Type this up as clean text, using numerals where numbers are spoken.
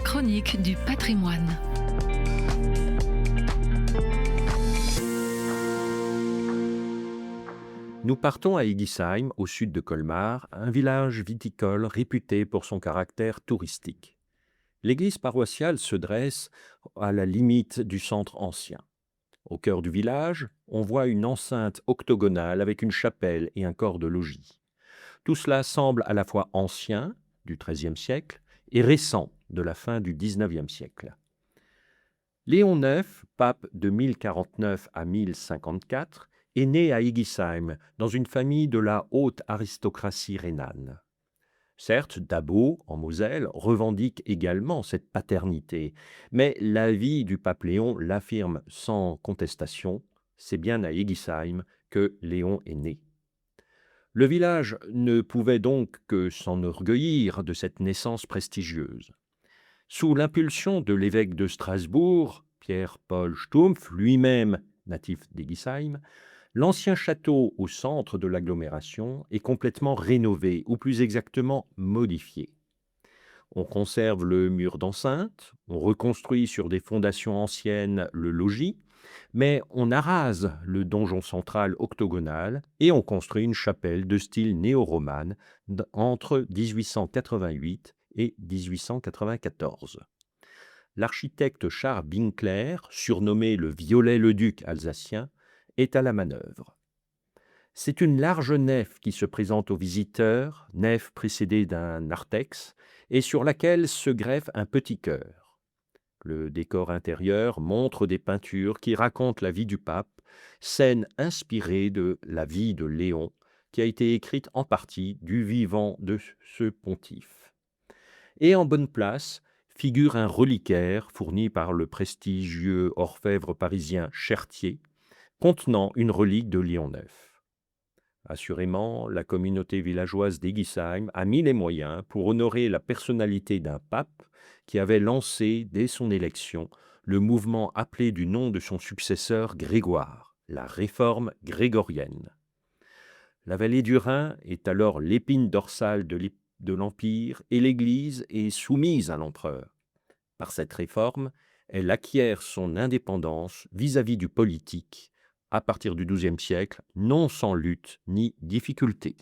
chronique du patrimoine. Nous partons à Egisheim, au sud de Colmar, un village viticole réputé pour son caractère touristique. L'église paroissiale se dresse à la limite du centre ancien. Au cœur du village, on voit une enceinte octogonale avec une chapelle et un corps de logis. Tout cela semble à la fois ancien, du XIIIe siècle, et récent, de la fin du XIXe siècle. Léon IX, pape de 1049 à 1054, est né à Egisheim, dans une famille de la haute aristocratie rhénane. Certes, Dabo, en Moselle, revendique également cette paternité, mais la vie du pape Léon l'affirme sans contestation, c'est bien à Egisheim que Léon est né. Le village ne pouvait donc que s'enorgueillir de cette naissance prestigieuse. Sous l'impulsion de l'évêque de Strasbourg, Pierre-Paul Stumpf, lui-même natif d'Egisheim, l'ancien château au centre de l'agglomération est complètement rénové, ou plus exactement modifié. On conserve le mur d'enceinte, on reconstruit sur des fondations anciennes le logis, mais on arrase le donjon central octogonal et on construit une chapelle de style néo-romane entre 1888 et 1894. L'architecte Charles Binkler, surnommé le Violet-le-Duc alsacien, est à la manœuvre. C'est une large nef qui se présente aux visiteurs, nef précédée d'un narthex, et sur laquelle se greffe un petit chœur. Le décor intérieur montre des peintures qui racontent la vie du pape, scène inspirée de la vie de Léon, qui a été écrite en partie du vivant de ce pontife. Et en bonne place figure un reliquaire fourni par le prestigieux orfèvre parisien Chertier, contenant une relique de Léon IX. Assurément, la communauté villageoise d'Egisheim a mis les moyens pour honorer la personnalité d'un pape qui avait lancé, dès son élection, le mouvement appelé du nom de son successeur Grégoire, la réforme grégorienne. La vallée du Rhin est alors l'épine dorsale de l'Empire et l'Église est soumise à l'empereur. Par cette réforme, elle acquiert son indépendance vis-à-vis du politique à partir du XIIe siècle, non sans lutte ni difficulté.